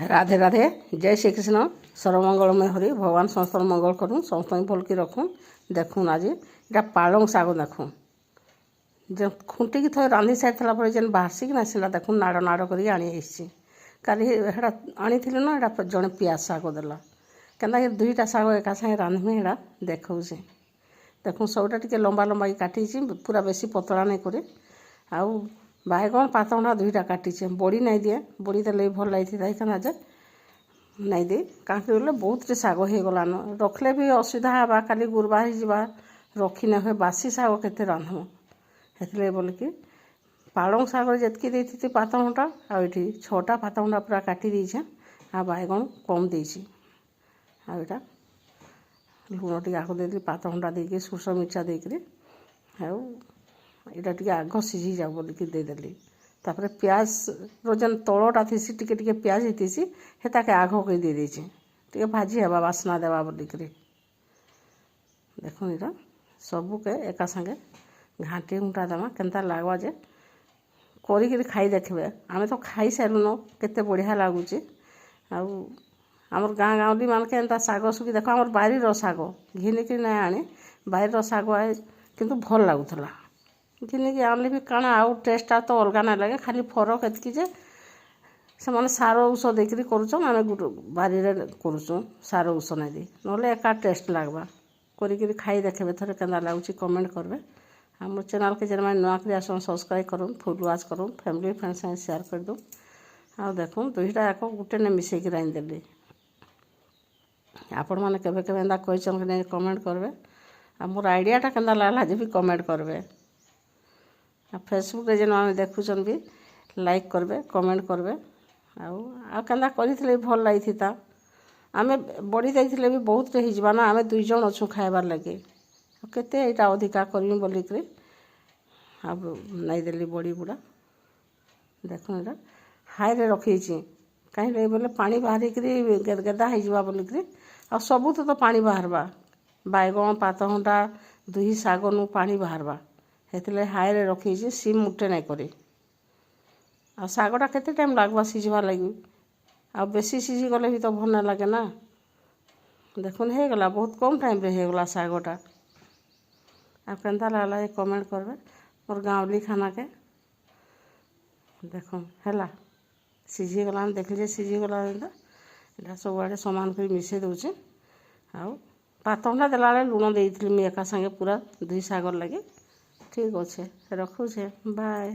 राधे राधे जय श्री कृष्ण सर्वमंगलमय हरि भगवान समस्त मंगल करूँ समस्त भल की रखूँ। देखून आज इटा पालंग शाग देखूँ जे खुंटिकी थे रांधि सारी पर जेन बाहर ना सीला देखूँ नाड़ नाड़ कर काली हेड़ा आनी ना एटा जड़े पियाज शाग देला क्या दुईटा शाग एका सागे रांधमी एटा देखा देखूँ सबटा टे लंबा लंबा काटी पूरा बेसी पतला नहीं करे आउ बाइगण पातंडा दुईटा काटी बड़ी नहीं दिए बड़ी देले भल लगी था जे नहीं दे कहीं बहुत शाग हो गलान रखले भी असुविधा हाँ खाली गुरबार जा रखी ना हुए बासी शाग केते रांधमु से बोलिकी पालंग शाग जितकी देती पातंडा आठी 6टा पातंडा पूरा काटी देछे आ बाइगण कम देछि आटा लुण टे आग दे पातंडा देके सुरस मिर्चा देकर यहाँ टे आग सीझी जाओ बोलिकी देदेली तापर प्याज रोजन तलटा थी टिके प्याज होती हेताके आग कई दे देछे टे भाजी हवा बास्ना देवा बोलिक देखो यहाँ सबके एका संगे घाटी घुंटा देमा केनता लागवा जे करी खाई देखबे आमे तो खाई सारूनो केते बढ़िया लगुच आमर गाँ गाँवली मानके एंता शाग सुखी देख आमर बारीर शाग घिनिकी ना आने बारीर शाग आए किंतु भल लगुला घिनिकी आनले भी काण आउ टेस्टा तो अलग ना लगे खाली फरक एतकी जे से मैंने सार ऊष देकर करुचन आम बारी करुचु सार ऊष नहीं दी ना एका टेस्ट लगवा करी खाई देखे थे के लगुच कमेंट करेंगे आ मो चैनल के जेन मैंने नुआ आसन सब्सक्राइब करूँ फुल वाच करूँ फैमिली फ्रेंड संगे शेयर कर दूँ आ देखो दुईटा जाक गोटे ने मिसेक रांधिदेली आपण मैंने केवे केवे एंता कहन कि नहीं कमेंट करेंगे आ मोर आइडियाटा केंता लगला जे भी कमेंट करेंगे आ फेसबुक रे जेन आम देखुचन भी लाइक करेंगे कमेंट करेंगे आ केंता करी भल लगी था आमे बड़ी देते भी बहुत हो ना आम 2 जन अच्छु खाइबार लगे केते यहाँ अधिका करमी बोलिक अब नहीं देली बड़ी बुड़ा देख यहाँ हाई रे रखी कहीं बोले पानी बाहरिक गेदा हो बोलिक आ सबू तो पानी बाहरबा बैगण पातघंटा दुही शाग नु पानी बाहरबा हेतले हाई रे रखी सिम मुटे नहीं करे आ शागटा केते टाइम लागबा सीझबार लगी आ बेसी सीझी गले भी तो भल ना लगे ना देखुन हो गला बहुत कम टाइम रे हो गला शागटा आ केंता लगला कमेंट करबे मोर गाँवली खाना के देखो है सीझी गला देखिए सीझी गला यहाँ सब आड़े सामान कर मिसई दूचे आउ पातंडा देला लुण देती एका संगे पूरा 2 शागर लगे ठीक अच्छे रखुचे बाय।